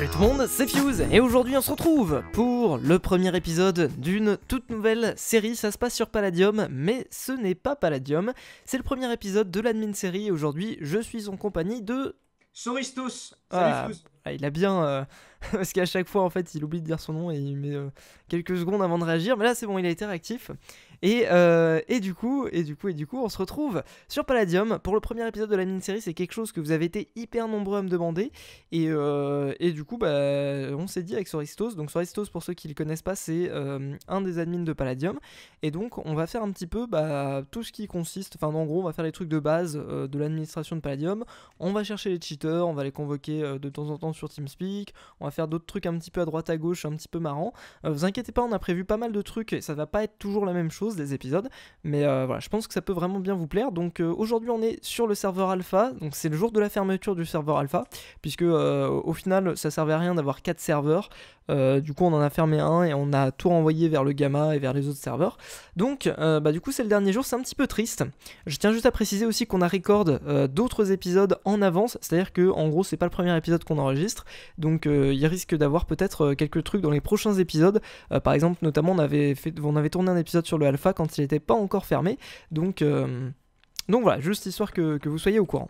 Salut tout le monde, c'est Fuse et aujourd'hui on se retrouve pour le premier épisode d'une toute nouvelle série. Ça se passe sur Palladium, mais ce n'est pas Palladium, c'est le premier épisode de l'admin série et aujourd'hui je suis en compagnie de... Soristos. Salut Fuse. Il a bien... parce qu'à chaque fois en fait il oublie de dire son nom et il met quelques secondes avant de réagir, mais là c'est bon, il a été réactif. Et du coup, on se retrouve sur Palladium pour le premier épisode de la mini-série. C'est quelque chose que vous avez été hyper nombreux à me demander. Et du coup, on s'est dit avec Soristos. Donc Soristos, pour ceux qui ne le connaissent pas, c'est un des admins de Palladium. Et donc, on va faire un petit peu tout ce qui consiste... Enfin, en gros, on va faire les trucs de base de l'administration de Palladium. On va chercher les cheaters, on va les convoquer de temps en temps sur TeamSpeak. On va faire d'autres trucs un petit peu à droite à gauche, un petit peu marrant. Vous inquiétez pas, on a prévu pas mal de trucs. Et ça va pas être toujours la même chose des épisodes, mais voilà, je pense que ça peut vraiment bien vous plaire. Donc aujourd'hui on est sur le serveur alpha, donc c'est le jour de la fermeture du serveur alpha, puisque au final ça servait à rien d'avoir 4 serveurs. Du coup on en a fermé un et on a tout renvoyé vers le gamma et vers les autres serveurs. Donc du coup c'est le dernier jour, c'est un petit peu triste. Je tiens juste à préciser aussi qu'on a record d'autres épisodes en avance, c'est-à-dire que en gros c'est pas le premier épisode qu'on enregistre, donc il risque d'avoir peut-être quelques trucs dans les prochains épisodes. Par exemple notamment on avait tourné un épisode sur le alpha quand il n'était pas encore fermé, donc voilà, juste histoire que vous soyez au courant.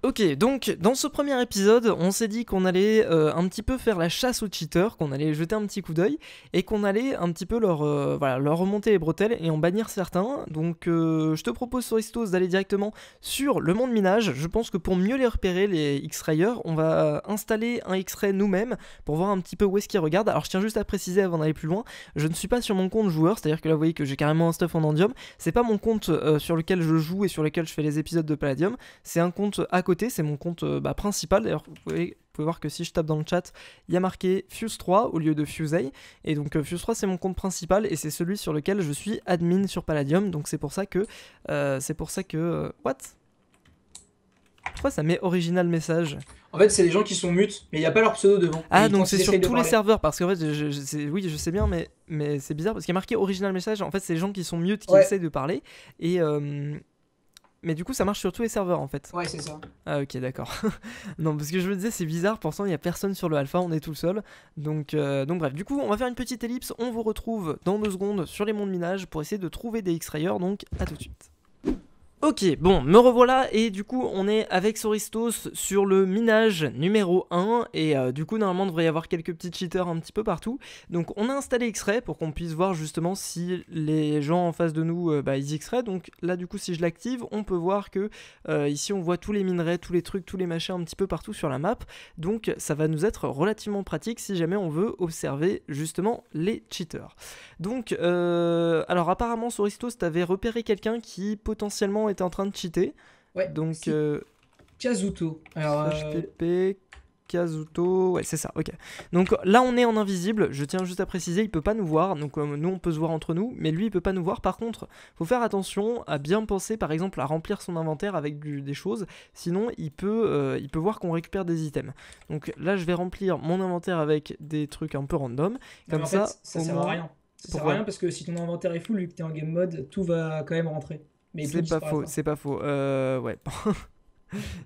Ok, donc dans ce premier épisode, on s'est dit qu'on allait un petit peu faire la chasse aux cheaters, qu'on allait jeter un petit coup d'œil et qu'on allait un petit peu leur remonter les bretelles et en bannir certains. Donc je te propose Soristos d'aller directement sur le monde minage. Je pense que pour mieux les repérer, les X-Rayers, on va installer un X-Ray nous-mêmes pour voir un petit peu où est-ce qu'ils regardent. Alors je tiens juste à préciser avant d'aller plus loin, je ne suis pas sur mon compte joueur, c'est-à-dire que là vous voyez que j'ai carrément un stuff en Endium. C'est pas mon compte sur lequel je joue et sur lequel je fais les épisodes de Palladium, c'est un compte à côté. C'est mon compte principal. D'ailleurs, vous pouvez voir que si je tape dans le chat, il y a marqué Fuse3 au lieu de Fusei. Et donc Fuse3 c'est mon compte principal et c'est celui sur lequel je suis admin sur Palladium. Donc c'est pour ça que what? Pourquoi ça met original message? En fait, c'est les gens qui sont mutes, mais il n'y a pas leur pseudo devant. Ah, Et donc quand c'est ils sur essayent de tous les parler- serveurs, parce qu'en fait, oui, je sais bien, mais c'est bizarre parce qu'il y a marqué original message. En fait, c'est les gens qui sont mute qui Ouais. essayent de parler. Et mais du coup, ça marche sur tous les serveurs en fait. Ouais, c'est ça. Ah ok, d'accord. Non, parce que je me disais c'est bizarre, pourtant il n'y a personne sur le alpha, on est tout seul. Donc bref, du coup on va faire une petite ellipse, on vous retrouve dans 2 secondes sur les mondes minage pour essayer de trouver des X-Rayers, donc à tout de suite. Ok, bon, me revoilà et du coup on est avec Soristos sur le minage numéro 1 et du coup normalement il devrait y avoir quelques petits cheaters un petit peu partout. Donc on a installé X-Ray pour qu'on puisse voir justement si les gens en face de nous ils X-Ray. Donc là du coup si je l'active on peut voir que ici on voit tous les minerais, tous les trucs, tous les machins un petit peu partout sur la map. Donc ça va nous être relativement pratique si jamais on veut observer justement les cheaters. Donc alors apparemment Soristos t'avais repéré quelqu'un qui potentiellement était en train de cheater. Ouais. Donc Kazuto. Alors, HTTP Kazuto, ouais c'est ça, ok. Donc là on est en invisible, je tiens juste à préciser, il peut pas nous voir, donc nous on peut se voir entre nous, mais lui il peut pas nous voir. Par contre, faut faire attention à bien penser par exemple à remplir son inventaire avec des choses, sinon il peut voir qu'on récupère des items. Donc là je vais remplir mon inventaire avec des trucs un peu random, comme en ça, fait, ça au sert moins... à rien. Ça sert à Pourquoi? rien parce que si ton inventaire est full, vu que t'es en game mode, tout va quand même rentrer. Mais tout C'est pas faux, disparaîtra. c'est pas faux. Ouais.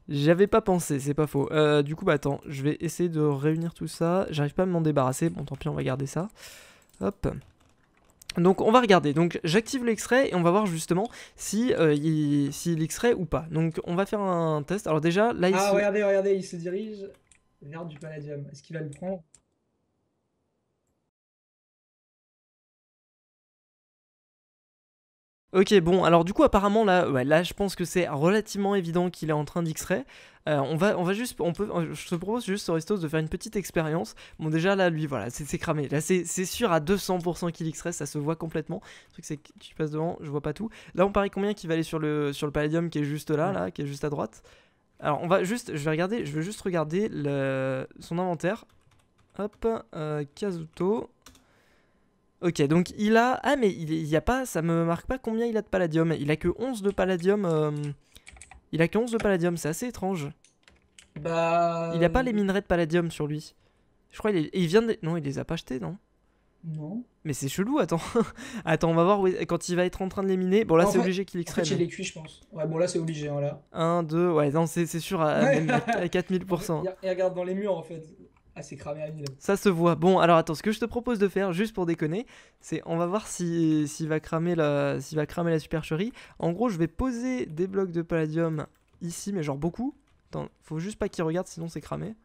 J'avais pas pensé, c'est pas faux. Du coup, attends, je vais essayer de réunir tout ça. J'arrive pas à m'en débarrasser. Bon, tant pis, on va garder ça. Hop. Donc, on va regarder. Donc, j'active l'X-Ray et on va voir justement si il X-Ray ou pas. Donc, on va faire un test. Alors, déjà, là, Ah, regardez, il se dirige vers du Palladium. Est-ce qu'il va le prendre? Ok, bon, alors du coup, apparemment, là, là je pense que c'est relativement évident qu'il est en train d'X-Ray. On va juste, je te propose juste, Soristos, de faire une petite expérience. Bon, déjà, là, lui, voilà, c'est cramé. Là, c'est sûr à 200% qu'il X-Ray, ça se voit complètement. Le truc, c'est que tu passes devant, je vois pas tout. Là, on parie combien qu'il va aller sur le Palladium qui est juste là, qui est juste à droite. Alors, je vais juste regarder son inventaire. Hop, Kazuto. Ok, donc il a... Ah, mais il y a pas... Ça me marque pas combien il a de palladium. Il a que 11 de palladium. Il a que 11 de palladium, c'est assez étrange. Bah. Il a pas les minerais de palladium sur lui. Je crois il vient de... Non, il les a pas achetés, non? Non. Mais c'est chelou, attends. Attends, on va voir quand il va être en train de les miner. Bon, là, c'est obligé qu'il En fait, X-ray. il est cuit, je pense. Ouais, bon, là, c'est obligé, hein, là. 1, 2... Ouais, non, c'est sûr, Ouais. même à Et 4000%. regarde dans les murs, en fait. Ah, c'est cramé à 1000. Ça se voit. Bon, alors attends, ce que je te propose de faire, juste pour déconner, c'est on va voir s'il va cramer s'il va cramer la supercherie. En gros, je vais poser des blocs de palladium ici, mais genre beaucoup. Attends, faut juste pas qu'il regarde, sinon c'est cramé.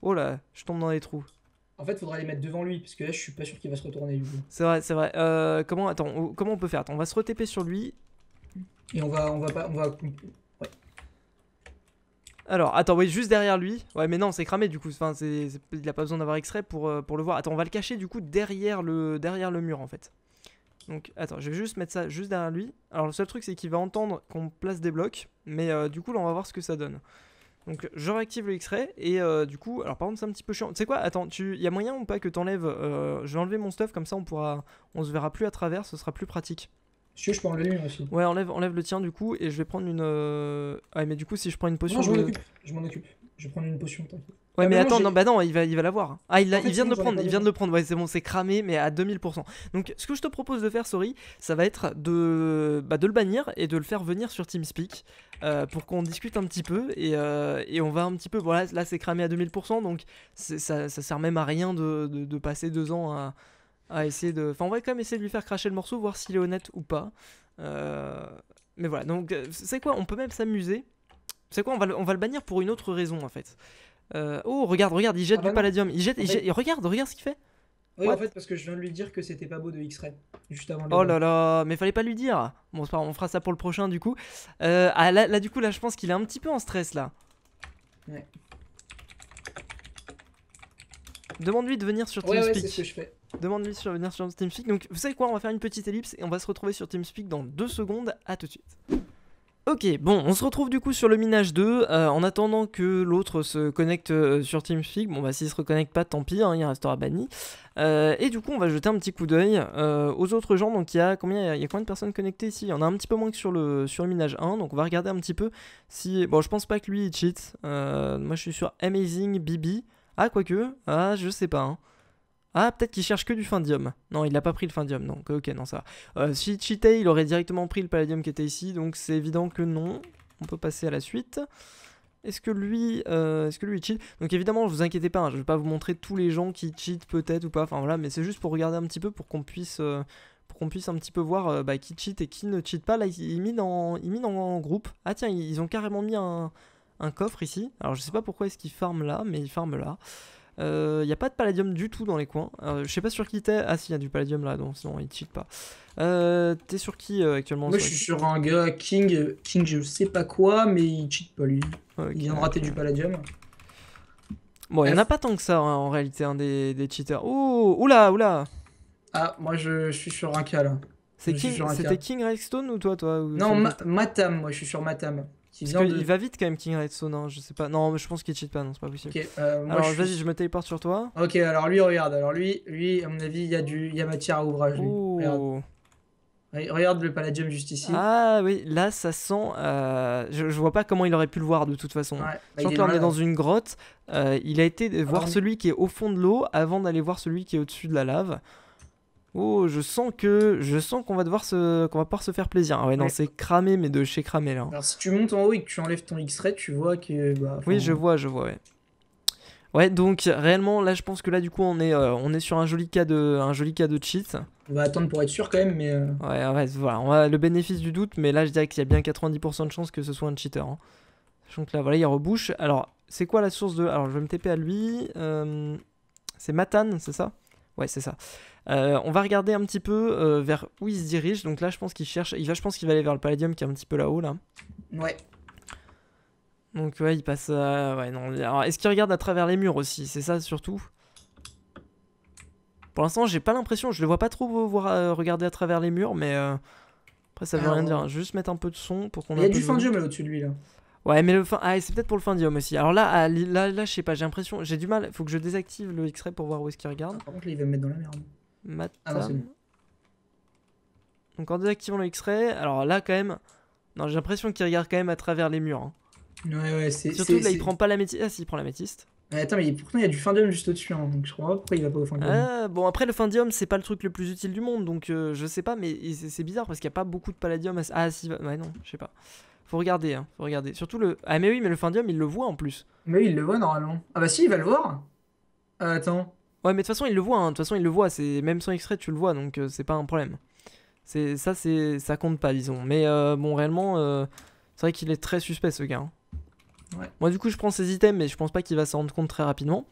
Oh là, je tombe dans les trous. En fait, faudra les mettre devant lui, parce que là, je suis pas sûr qu'il va se retourner du coup. C'est vrai, c'est vrai. Comment on peut faire? Attends, on va se re-TP sur lui. Et on va pas, on va. Ouais. Alors, attends, oui, juste derrière lui. Ouais, mais non, c'est cramé du coup. Enfin, il a pas besoin d'avoir extrait pour le voir. Attends, on va le cacher du coup derrière le mur en fait. Donc, attends, je vais juste mettre ça juste derrière lui. Alors, le seul truc, c'est qu'il va entendre qu'on place des blocs. Mais du coup, là, on va voir ce que ça donne. Donc, je réactive le X-ray. Et du coup, alors par contre, c'est un petit peu chiant. Tu sais quoi? Attends, y a moyen ou pas que t'enlèves. Je vais enlever mon stuff, comme ça, on se verra plus à travers. Ce sera plus pratique. Si tu veux, je peux enlever le mien aussi. Ouais, enlève le tien du coup. Et je vais prendre une. Ouais, mais du coup, si je prends une potion. Non, je m'en occupe. Je m'en occupe. Je vais prendre une potion, t'inquiète. Ouais, Ah, mais bah non, attends, non, bah non, il va l'avoir. Ah, En fait, il vient de le sinon, j'en ai prendre, pas il vient de besoin. le prendre. Ouais, c'est bon, c'est cramé, mais à 2000%. Donc, ce que je te propose de faire, sorry, ça va être de le bannir et de le faire venir sur TeamSpeak pour qu'on discute un petit peu et on va un petit peu. Voilà, là, c'est cramé à 2000%, donc ça sert même à rien de passer 2 ans à essayer de. Enfin, on va quand même essayer de lui faire cracher le morceau, voir s'il est honnête ou pas. Mais voilà, donc, c'est quoi, on peut même s'amuser. C'est quoi, on va le bannir pour une autre raison en fait. Oh, regarde, il jette Ah du bah non. palladium. En fait- Et regarde ce qu'il fait. Oui, What? en fait, parce que je viens de lui dire que c'était pas beau de X-Ray. Juste avant de le Oh ban. là là, mais fallait pas lui dire. Bon, c'est pas grave, on fera ça pour le prochain du coup. Du coup, là, je pense qu'il est un petit peu en stress là. Ouais. Demande-lui de venir sur Ouais, ouais, TeamSpeak. c'est ce que je fais. Demande-lui de venir sur TeamSpeak. Donc, vous savez quoi, on va faire une petite ellipse et on va se retrouver sur TeamSpeak dans 2 secondes. À tout de suite. Ok, bon, on se retrouve du coup sur le minage 2, en attendant que l'autre se connecte sur TeamSpeak. Bon bah s'il se reconnecte pas, tant pis, hein, il restera banni. Et du coup on va jeter un petit coup d'œil aux autres gens. Donc il y a combien de personnes connectées ici? Il y en a un petit peu moins que sur le minage 1, donc on va regarder un petit peu si... Bon, je pense pas que lui il cheat. Moi je suis sur Amazing BB. Ah, quoique, je sais pas, hein. Ah, peut-être qu'il cherche que du Findium. Non, il a pas pris le Findium, donc ok, non, ça va. S'il cheatait, il aurait directement pris le Palladium qui était ici, donc c'est évident que non. On peut passer à la suite. Est-ce que lui il cheat? Donc évidemment, vous inquiétez pas, hein, je vais pas vous montrer tous les gens qui cheat peut-être ou pas, enfin voilà, mais c'est juste pour regarder un petit peu, pour qu'on puisse un petit peu voir qui cheat et qui ne cheat pas. Là, il met dans groupe. Ah tiens, ils ont carrément mis un coffre ici. Alors je sais pas pourquoi est-ce qu'il farme là, mais il farme là. Y a pas de palladium du tout dans les coins. Je sais pas sur qui t'es. Ah si, y a du palladium là, donc sinon il cheat pas. T'es sur qui actuellement? Moi, je suis sur un gars King, je sais pas quoi, mais il cheat pas lui. Ok. Il vient de rater du palladium. Bon, y en a pas tant que ça hein, en réalité, hein, des cheaters. Oh, oula. Ah, moi, je suis sur un cas là. Je suis sur un C'était cas. King Redstone ou toi ou Non, celui qui- Matam, moi, je suis sur Matam. Qui Parce vient de. qu'il va vite quand même King Redstone, hein, je sais pas. Non, mais je pense qu'il cheat pas, non, c'est pas possible. Ok, moi, Alors je vas-y, suis. je me téléporte sur toi. Ok, alors lui, regarde. Alors lui, à mon avis, il y a matière à ouvrage. Lui. Regarde. Oh. Regarde le palladium juste ici. Ah oui, là ça sent. Je vois pas comment il aurait pu le voir de toute façon. Ouais, bah, Sachant il est que là on est la- dans une grotte. Il a été voir on est- celui qui est au fond de l'eau avant d'aller voir celui qui est au-dessus de la lave. Oh, je sens qu'on va pouvoir se faire plaisir. Ah ouais, non, Ouais. c'est cramé, mais de chez cramé là. Alors si tu montes en haut et que tu enlèves ton X-ray, tu vois que. Bah, Oui, enfin, je vois, ouais. Ouais, donc réellement, là je pense que là du coup on est sur un joli cas de cheat. on va attendre pour être sûr quand même, mais. Ouais, voilà, on a le bénéfice du doute, mais là je dirais qu'il y a bien 90% de chances que ce soit un cheater. Hein. Sachant que là, voilà, il rebouche. Alors, c'est quoi la source de... Alors, je vais me TP à lui. C'est Matan, c'est ça? Ouais, c'est ça. On va regarder un petit peu vers où il se dirige. Donc là, je pense qu'il cherche... Je pense qu'il va aller vers le Palladium qui est un petit peu là-haut, là. Ouais. Donc ouais, il passe... ouais, non. Alors, est-ce qu'il regarde à travers les murs aussi? C'est ça, surtout. Pour l'instant, j'ai pas l'impression... Je le vois pas trop regarder à travers les murs, mais... Après, ça veut rien dire. Je vais juste mettre un peu de son pour qu'on Il ait y a un peu du de volume. Findium là au-dessus de lui là. Ouais, mais c'est peut-être pour le Findium aussi. Alors là, je sais pas, j'ai l'impression, j'ai du mal. Faut que je désactive le X-ray pour voir où est-ce qu'il regarde. Par contre là il va me mettre dans la merde. Matam. Ah non, c'est bon. Donc en désactivant le X-ray, alors là quand même, non, j'ai l'impression qu'il regarde quand même à travers les murs. Hein. Ouais, c'est. Surtout là, il prend pas l'améthyste. Ah si, il prend l'améthyste. Attends, mais pourtant il y a du Findium juste au-dessus, hein, donc je comprends pas pourquoi il va pas au Findium. Ah, bon, après le Findium, c'est pas le truc le plus utile du monde, donc je sais pas, mais c'est bizarre parce qu'il y a pas beaucoup de Palladium. Ah si, ouais non, je sais pas. Faut regarder, hein, faut regarder. Surtout le... Ah mais oui, mais le Findium, il le voit en plus. Mais oui, il le voit normalement. Ah bah si, il va le voir. Attends. Ouais, mais de toute façon, il le voit, hein. De toute façon, il le voit. Même sans extrait, tu le vois, donc c'est pas un problème. Ça compte pas, disons. Mais bon, réellement, c'est vrai qu'il est très suspect, ce gars, hein. Ouais. Moi, du coup, je prends ses items, mais je pense pas qu'il va s'en rendre compte très rapidement.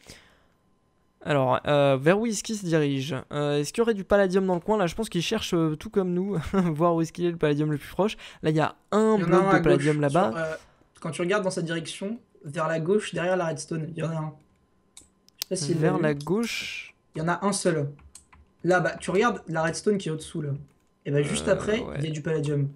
Alors, vers où est-ce qu'il se dirige? Est-ce qu'il y aurait du palladium dans le coin? Là, je pense qu'il cherche tout comme nous, voir où est-ce qu'il est le palladium le plus proche. Là, il y a un Il y en a un bloc à de palladium gauche. là-bas. Quand tu regardes dans sa direction, vers la gauche, derrière la redstone, il y en a un. Je sais pas s'il l'a Vers la vu. gauche. Il y en a un seul. Là, bah, tu regardes la redstone qui est au-dessous, là. Et bah, juste après, il y Ouais. a du palladium.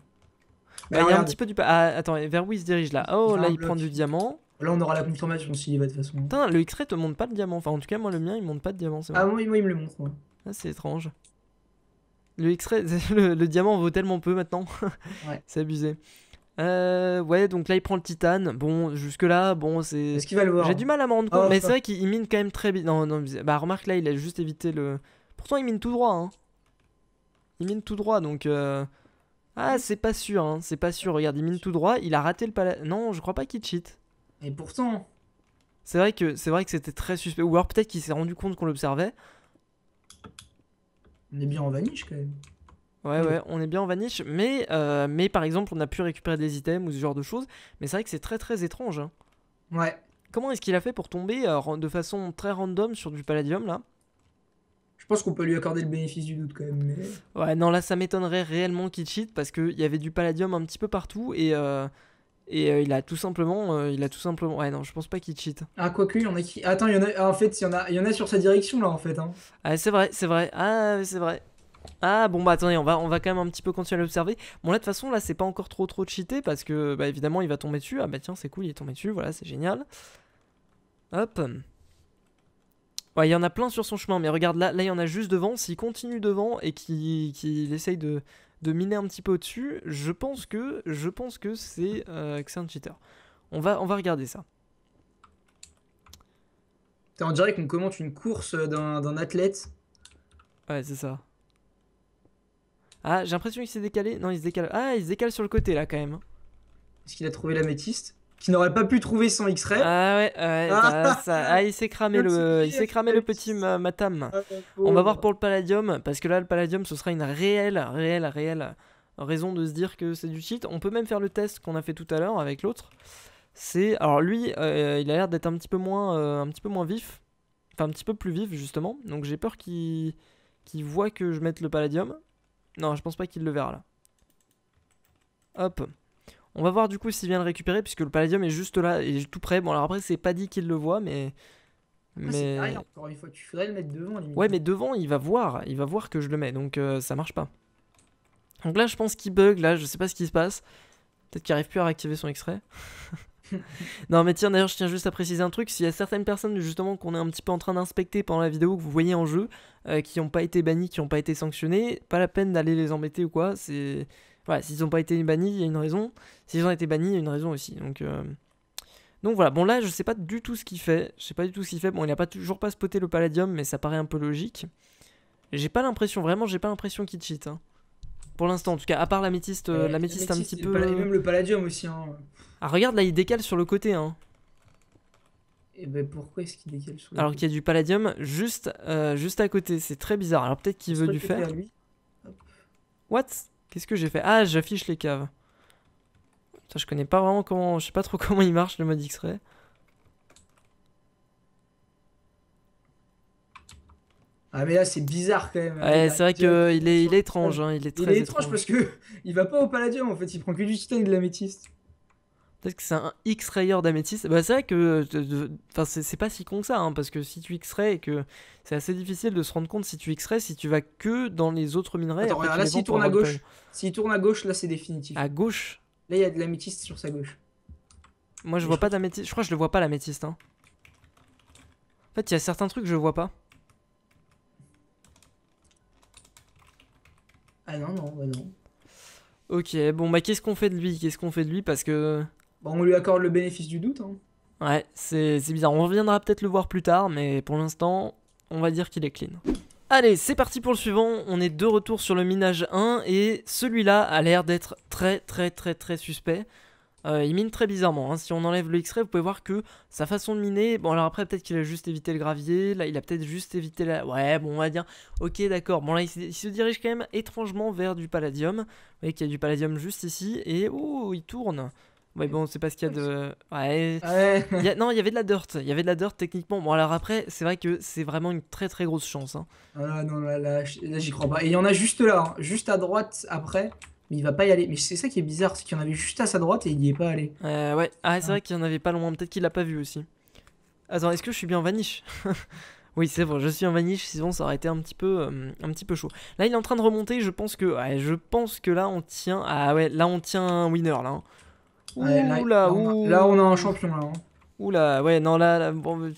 Bah, Là, il y a un regarde. petit peu du... Ah, attends, vers où il se dirige là? Oh, Il y a là, un il prend bloc. du diamant. Là, on aura la confirmation s'il y va de toute façon. Putain, le X-Ray te montre pas le diamant. Enfin, en tout cas, moi, le mien, il monte pas de diamant, c'est Ah, bon. moi, il me le montre, moi. Ah, c'est étrange. Le X-Ray, le diamant vaut tellement peu maintenant. Ouais. C'est abusé. Ouais, donc là, il prend le titane. Bon, jusque-là, bon, c'est... Est-ce qu'il va le voir? J'ai du mal à me rendre compte, Oh, mais c'est vrai qu'il mine quand même très bien. Non, non, bah remarque là, il a juste évité le... Pourtant, il mine tout droit, hein. Il mine tout droit, donc... Ah, c'est pas sûr, hein. C'est pas sûr. Regarde, il mine tout droit. Il a raté le pala... Non, je crois pas qu'il cheat. Et pourtant, C'est vrai que c'était très suspect. Ou alors peut-être qu'il s'est rendu compte qu'on l'observait. on est bien en vanish quand même. Ouais, Oui. ouais, on est bien en vanish. Mais par exemple, on a pu récupérer des items ou ce genre de choses. Mais c'est vrai que c'est très très étrange, hein. Ouais. Comment est-ce qu'il a fait pour tomber de façon très random sur du palladium là? Je pense qu'on peut lui accorder le bénéfice du doute quand même. Mais... Ouais, non, là ça m'étonnerait réellement qu'il cheat parce qu'il y avait du palladium un petit peu partout et il a tout simplement. Ouais, non, je pense pas qu'il cheat. Ah, quoique, il y en a qui. Attends, il y en a. Ah, en fait, il y en a sur sa direction là en fait. Hein. Ah, c'est vrai, c'est vrai. Ah, c'est vrai. Ah, bon, bah attendez, on va quand même un petit peu continuer à l'observer. Bon, là de toute façon, là c'est pas encore trop cheaté parce que, bah évidemment, il va tomber dessus. Ah, bah tiens, c'est cool, il est tombé dessus, voilà, c'est génial. Hop. Ouais, il y en a plein sur son chemin, mais regarde, là il y en a juste devant. S'il continue devant et qu'il essaye de miner un petit peu au-dessus, je pense que c'est un cheater. On va regarder ça. On dirait qu'on commente une course d'un athlète. Ouais, c'est ça. Ah, j'ai l'impression qu'il s'est décalé. Non, il se décale. Ah, il se décale sur le côté là quand même. Est-ce qu'il a trouvé l'améthyste? Qu'il n'aurait pas pu trouver sans X-Ray. Ah ouais, ouais, il s'est cramé le petit Matam. On va voir pour le palladium, parce que là le palladium ce sera une réelle raison de se dire que c'est du cheat. On peut même faire le test qu'on a fait tout à l'heure avec l'autre. Alors lui, il a l'air d'être un petit peu moins vif, enfin un petit peu plus vif justement. Donc j'ai peur qu'il voit que je mette le palladium. Non, je pense pas qu'il le verra là. Hop. On va voir du coup s'il vient le récupérer, puisque le palladium est juste là, et tout près. Bon, alors après, c'est pas dit qu'il le voit, mais. C'est derrière, encore une fois, tu faudrait le mettre devant. Limite. Ouais, mais devant, il va voir que je le mets, donc ça marche pas. Donc là, je pense qu'il bug, là, je sais pas ce qui se passe. Peut-être qu'il arrive plus à réactiver son X-Ray. Non, mais tiens, d'ailleurs, je tiens juste à préciser un truc. S'il y a certaines personnes, justement, qu'on est un petit peu en train d'inspecter pendant la vidéo, que vous voyez en jeu, qui n'ont pas été bannis, qui n'ont pas été sanctionnés, pas la peine d'aller les embêter ou quoi, c'est. Voilà, s'ils n'ont pas été bannis, il y a une raison. S'ils ont été bannis, il y a une raison aussi. Donc voilà, bon là, je sais pas du tout ce qu'il fait. Je sais pas du tout ce qu'il fait. Bon, il a toujours pas spoté le palladium, mais ça paraît un peu logique. J'ai pas l'impression, vraiment, j'ai pas l'impression qu'il cheat. Hein. Pour l'instant, en tout cas, à part l'améthyste, l'améthyste un petit peu. Et même le palladium aussi. Hein. Ah, regarde, là, il décale sur le côté. Hein. Et ben pourquoi est-ce qu'il décale sur le Alors côté? qu'il y a du palladium juste à côté. C'est très bizarre. Alors peut-être qu'il veut du fer. What? Qu'est-ce que j'ai fait? Ah, j'affiche les caves. Putain, je connais pas vraiment comment. Je sais pas trop comment il marche le mode X-Ray. Ah, mais là, c'est bizarre quand même. Ouais, c'est vrai qu'il est étrange. Hein, il est très étrange parce que il va pas au palladium en fait. Il prend que du titane et de l'améthyste. Peut-être que c'est un X-rayer d'améthyste. Bah, c'est vrai que. Enfin, c'est pas si con que ça. Hein, parce que si tu X-ray et que. C'est assez difficile de se rendre compte si tu X-ray si tu vas que dans les autres minerais. Attends, regarde, là, s'il tourne à gauche. S'il tourne à gauche, là, c'est définitif. À gauche? Là, il y a de l'améthyste sur sa gauche. Moi, je vois pas d'améthyste. Je crois que je le vois pas, l'améthyste. Hein. En fait, il y a certains trucs que je vois pas. Ah non, non, bah non. Ok, bon, bah qu'est-ce qu'on fait de lui? Parce que. Bon, on lui accorde le bénéfice du doute. Hein. Ouais, c'est bizarre. On reviendra peut-être le voir plus tard, mais pour l'instant, on va dire qu'il est clean. Allez, c'est parti pour le suivant. On est de retour sur le minage 1 et celui-là a l'air d'être très suspect. Il mine très bizarrement, hein. Si on enlève le X-ray, vous pouvez voir que sa façon de miner... Bon, alors après, peut-être qu'il a juste évité le gravier. Là, il a peut-être juste évité la... Ouais, bon, on va dire... Ok, d'accord. Bon, là, il se dirige quand même étrangement vers du palladium. Vous voyez qu'il y a du palladium juste ici. Et... Oh, il tourne. Ouais, bon, c'est parce qu'il y a de... Ouais... Ouais. Non, il y avait de la dirt. Il y avait de la dirt, techniquement. Bon, alors après, c'est vrai que c'est vraiment une très très grosse chance, hein. Ah non, là, j'y crois pas. Et il y en a juste là, hein, juste à droite après. Mais il va pas y aller. Mais c'est ça qui est bizarre, c'est qu'il y en avait juste à sa droite et il y est pas allé. Ouais. Ah, c'est Ah. vrai qu'il y en avait pas loin. Peut-être qu'il l'a pas vu aussi. Attends, est-ce que je suis bien en vanish? Oui, c'est bon, je suis en vanish, sinon ça aurait été un petit peu chaud. Là, il est en train de remonter, je pense que là, on tient... Ah ouais, là, on tient un winner, là, hein. Ouais, Ouh là, là, on a un champion là, hein. ouh là, ouais, non, là, bon...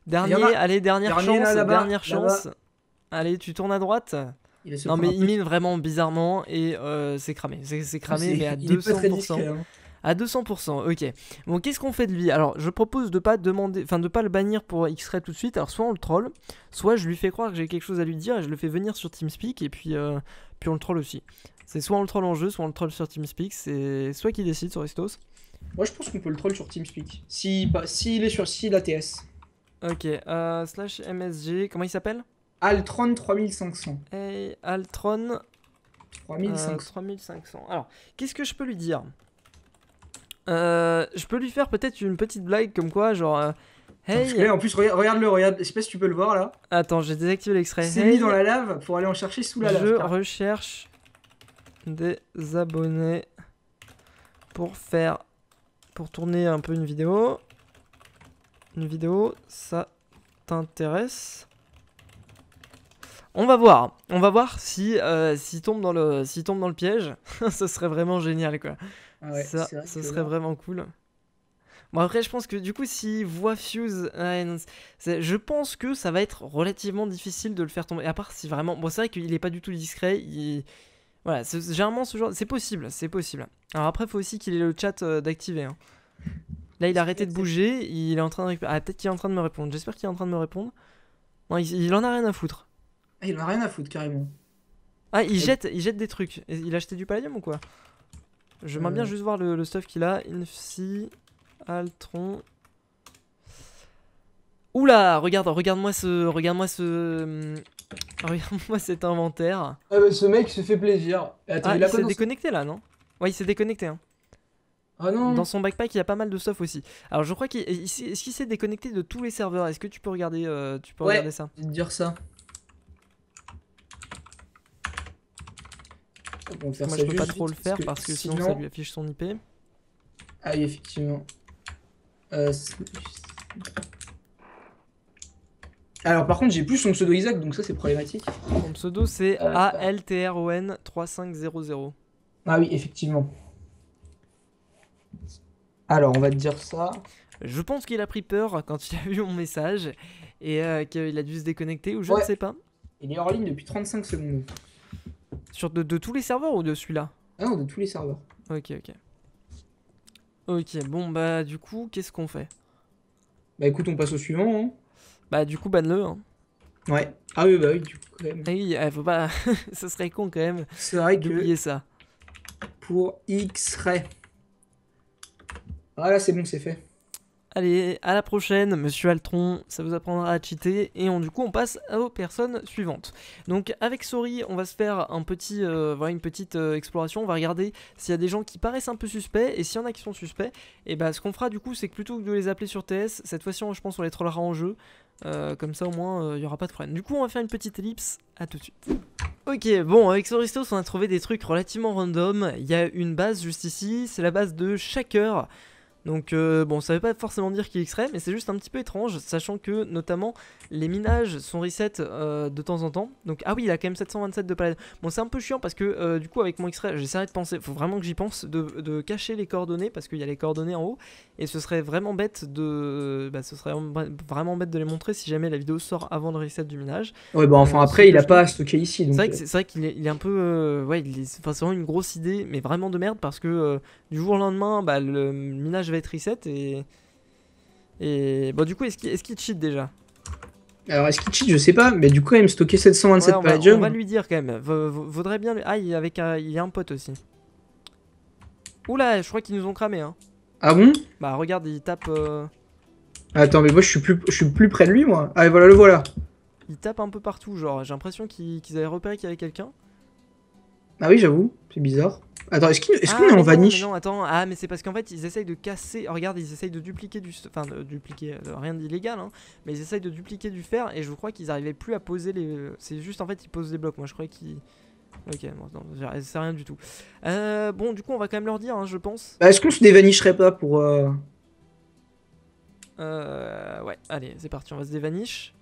Dernier, allez, dernière dernier, chance, là, là-bas, dernière chance. Allez, tu tournes à droite. Il va se Non, prendre mais un il peu- mine vraiment bizarrement et c'est cramé. C'est cramé, mais à il est pas très 200%. discret, hein. À 200%, ok. Bon, qu'est-ce qu'on fait de lui? Alors, je propose de pas demander, enfin de pas le bannir pour X-Ray tout de suite. Alors, soit on le troll, soit je lui fais croire que j'ai quelque chose à lui dire et je le fais venir sur TeamSpeak et puis on le troll aussi. C'est soit on le troll en jeu, soit on le troll sur TeamSpeak. C'est soit qui décide sur Ristos. Moi, je pense qu'on peut le troll sur TeamSpeak. S'il est sur s'il a TS. Ok, slash MSG, comment il s'appelle? Altron 3500. Hey, Altron 3500. 3500. Alors, qu'est-ce que je peux lui dire? Je peux lui faire peut-être une petite blague comme quoi, genre... Parce que hey... là, en plus, regarde-le, regarde. Je sais pas si tu peux le voir là. Attends, j'ai désactivé l'extrait. Il s'est mis dans la lave pour aller en chercher sous la lave. Je car- recherche des abonnés pour tourner un peu une vidéo. Une vidéo, ça t'intéresse? On va voir si s'il tombe dans le piège. Ce serait vraiment génial, quoi. Ah ouais, Ça, c'est vrai ce que serait là- vraiment cool. Bon, après, je pense que du coup, s'il voit Fuse, ouais, non, je pense que ça va être relativement difficile de le faire tomber. À part si vraiment. Bon, c'est vrai qu'il est pas du tout discret. Voilà, généralement, ce genre. C'est possible, c'est possible. Alors après, il faut aussi qu'il ait le chat d'activer, hein. Là, il a arrêté de bouger. Il est en train de récupérer. Ah, peut-être qu'il est en train de me répondre. J'espère qu'il est en train de me répondre. Non, il en a rien à foutre. Ah, il en a rien à foutre carrément. Ah, il jette des trucs. Il a acheté du palladium ou quoi? J'aimerais bien juste voir le stuff qu'il a. Infi, Altron. Oula, regarde-moi cet inventaire. Ah bah ce mec se fait plaisir. Et attends, Ah, il a il quoi s'est dans déconnecté là, non? Ouais, il s'est déconnecté, hein. Ah non. Dans son backpack, il y a pas mal de stuff aussi. Alors, je crois est-ce qu'il s'est déconnecté de tous les serveurs? Est-ce que tu peux regarder, regarder ça? Je vais te dire ça. On va faire Moi, ça je peux pas juste trop le vite, faire parce que sinon ça lui affiche son IP. Ah oui, effectivement. C'est- Alors par contre, j'ai plus son pseudo Isaac, donc ça c'est problématique. Son pseudo, c'est Bah. ALTRON3500. Ah oui, effectivement. Alors, on va te dire ça. Je pense qu'il a pris peur quand il a vu mon message et qu'il a dû se déconnecter ou je Ouais. ne sais pas. Il est hors ligne depuis 35 secondes. Sur de tous les serveurs ou de celui-là? Ah non, de tous les serveurs. Ok. Ok, bon bah du coup, qu'est-ce qu'on fait? Bah écoute, on passe au suivant, hein. Bah du coup, banne-le, hein. Ouais. Ah oui, bah oui, du coup, quand même. Ah oui, faut pas... Ce serait con quand même C'est vrai que d'oublier ça. pour X-Ray. Ah là, c'est bon, c'est fait. Allez, à la prochaine, monsieur Altron, ça vous apprendra à cheater, et du coup on passe aux personnes suivantes. Donc avec Sori, on va se faire une petite exploration, on va regarder s'il y a des gens qui paraissent un peu suspects, et s'il y en a qui sont suspects, et bah ce qu'on fera du coup c'est que plutôt que de les appeler sur TS, cette fois-ci je pense on les trollera en jeu, comme ça au moins il n'y aura pas de problème. Du coup on va faire une petite ellipse, à tout de suite. Ok, bon, avec Soristos on a trouvé des trucs relativement random, il y a une base juste ici, c'est la base de Shaker. Donc bon, ça veut pas forcément dire qu'il X-ray, mais c'est juste un petit peu étrange, sachant que notamment les minages sont reset de temps en temps. Donc ah oui, il a quand même 727 de palette. Bon, c'est un peu chiant parce que du coup avec mon X-ray, j'essaierai de penser, faut vraiment que j'y pense, de cacher les coordonnées parce qu'il y a les coordonnées en haut, et ce serait vraiment bête de les montrer si jamais la vidéo sort avant le reset du minage. Ouais, bah enfin après, il a pas à stocker ici. Donc... C'est vrai qu'il est un peu... c'est vraiment une grosse idée, mais vraiment de merde, parce que du jour au lendemain, bah, le minage va être reset, et bon, du coup, est-ce qu'il cheat déjà? Alors, est-ce qu'il cheat? Je sais pas, mais du coup, quand même, stocker 727 Ouais, palladium. on va lui dire quand même, vaudrait bien... Ah, il y a un pote aussi. Oula, je crois qu'ils nous ont cramé, hein. Ah bon? Bah regarde, il tape, Attends, mais moi je suis plus près de lui, moi. Ah, voilà, le voilà. il tape un peu partout, genre. J'ai l'impression qu'ils avaient repéré qu'il y avait quelqu'un. Ah oui, j'avoue, c'est bizarre. Attends, est-ce qu'on Ah est en mais non, vanish? attends. Ah mais c'est parce qu'en fait ils essayent de casser. Oh, regarde, ils essayent de dupliquer du... Enfin, de dupliquer, rien d'illégal, hein. Mais ils essayent de dupliquer du fer et je crois qu'ils arrivaient plus à poser les... C'est juste en fait ils posent des blocs. Moi je croyais qu'ils... Ok, bon, non, c'est rien du tout. Bon, du coup on va quand même leur dire, hein, je pense. Bah, est-ce qu'on se dévanisherait pas pour... Ouais, allez, c'est parti, on va se dévanish.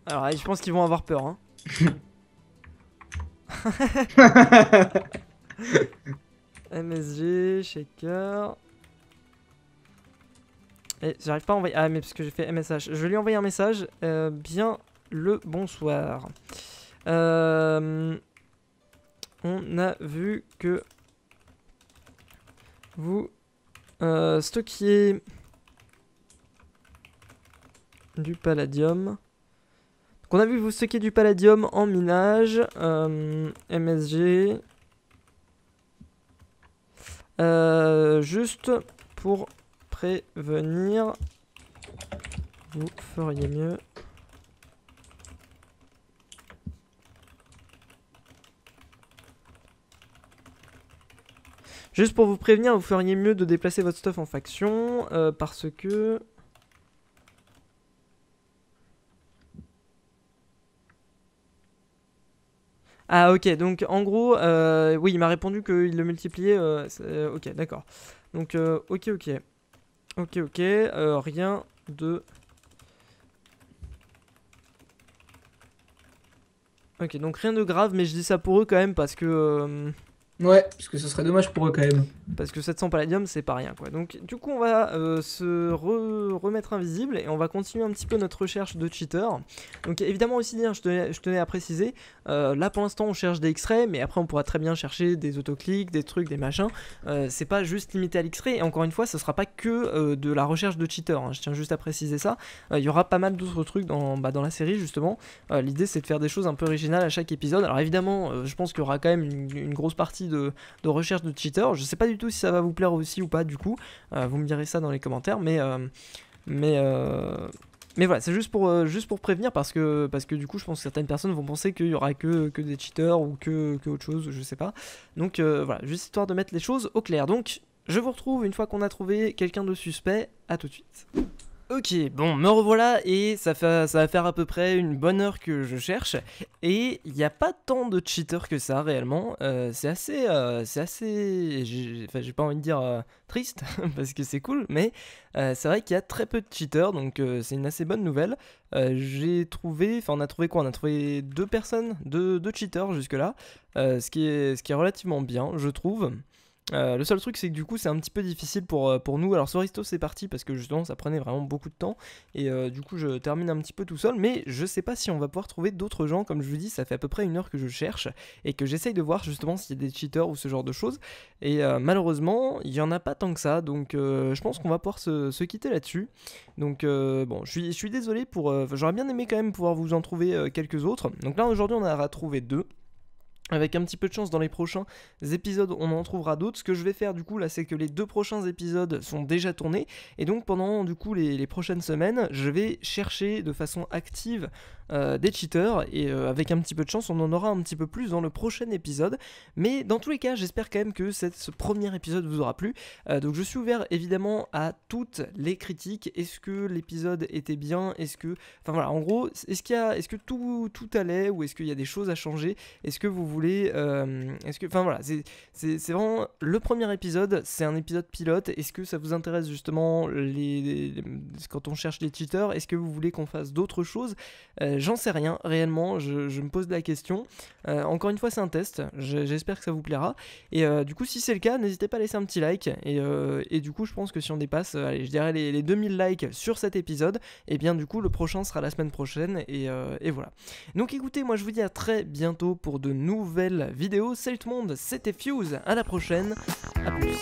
Alors, je pense qu'ils vont avoir peur, hein. MSG, shaker. Et j'arrive pas à envoyer. Ah, mais parce que j'ai fait MSH. Je lui ai envoyé un message. Bien le bonsoir. On a vu que vous stockiez du palladium. Donc on a vu que vous stocker du palladium en minage. MSG. Juste pour prévenir, vous feriez mieux. Juste pour vous prévenir, vous feriez mieux de déplacer votre stuff en faction parce que... Ah ok, donc en gros, oui il m'a répondu qu'il le multipliait, ok d'accord. Donc ok, rien de... Ok, donc rien de grave, mais je dis ça pour eux quand même parce que... Ouais, parce que ce serait dommage pour eux quand même. Parce que 700 palladium c'est pas rien quoi. Donc du coup on va se remettre invisible et on va continuer un petit peu notre recherche de cheaters. Donc évidemment aussi hein, je tenais à préciser, là pour l'instant on cherche des X-ray, mais après on pourra très bien chercher des autoclicks, des trucs, des machins. C'est pas juste limité à l'X-ray et encore une fois ce sera pas que de la recherche de cheaters, hein. Je tiens juste à préciser ça. Il y aura pas mal d'autres trucs dans la série justement. L'idée c'est de faire des choses un peu originales à chaque épisode. Alors évidemment je pense qu'il y aura quand même une grosse partie de recherche de cheaters. Je sais pas du tout si ça va vous plaire aussi ou pas du coup. Vous me direz ça dans les commentaires, mais voilà, c'est juste pour prévenir parce que du coup je pense que certaines personnes vont penser qu'il y aura que des cheaters ou que autre chose, je sais pas. Donc voilà, juste histoire de mettre les choses au clair. Donc je vous retrouve une fois qu'on a trouvé quelqu'un de suspect. À tout de suite. Ok, bon, me revoilà et ça va faire à peu près une bonne heure que je cherche et il n'y a pas tant de cheaters que ça réellement. C'est assez, j'ai pas envie de dire triste parce que c'est cool, mais c'est vrai qu'il y a très peu de cheaters donc c'est une assez bonne nouvelle. On a trouvé quoi? On a trouvé deux personnes, deux cheaters jusque là, ce qui est relativement bien, je trouve. Le seul truc c'est que du coup c'est un petit peu difficile pour nous. Alors Soristo c'est parti parce que justement ça prenait vraiment beaucoup de temps et du coup je termine un petit peu tout seul, mais je sais pas si on va pouvoir trouver d'autres gens. Comme je vous dis, ça fait à peu près une heure que je cherche et que j'essaye de voir justement s'il y a des cheaters ou ce genre de choses et malheureusement il y en a pas tant que ça, donc je pense qu'on va pouvoir se quitter là-dessus. Donc bon, je suis désolé pour... j'aurais bien aimé quand même pouvoir vous en trouver quelques autres. Donc là aujourd'hui on en a trouvé deux. Avec un petit peu de chance dans les prochains épisodes on en trouvera d'autres. Ce que je vais faire du coup là c'est que les deux prochains épisodes sont déjà tournés. Et donc pendant du coup les prochaines semaines je vais chercher de façon active des cheaters. Et avec un petit peu de chance on en aura un petit peu plus dans le prochain épisode. Mais dans tous les cas j'espère quand même que ce premier épisode vous aura plu. Donc je suis ouvert évidemment à toutes les critiques. Est-ce que l'épisode était bien? Est-ce que... Enfin voilà, en gros est-ce que tout allait? Ou est-ce qu'il y a des choses à changer? Est-ce que vous voulez... Enfin voilà, c'est vraiment le premier épisode, c'est un épisode pilote. Est-ce que ça vous intéresse justement quand on cherche les cheaters? Est-ce que vous voulez qu'on fasse d'autres choses? J'en sais rien, réellement, je me pose la question. Encore une fois, c'est un test, j'espère que ça vous plaira. Et du coup, si c'est le cas, n'hésitez pas à laisser un petit like. Et du coup, je pense que si on dépasse, allez, je dirais les 2000 likes sur cet épisode, et bien du coup, le prochain sera la semaine prochaine. Et voilà. Donc écoutez, moi je vous dis à très bientôt pour de nouvelles vidéos. Salut tout le monde, c'était Fuse, à la prochaine, à plus.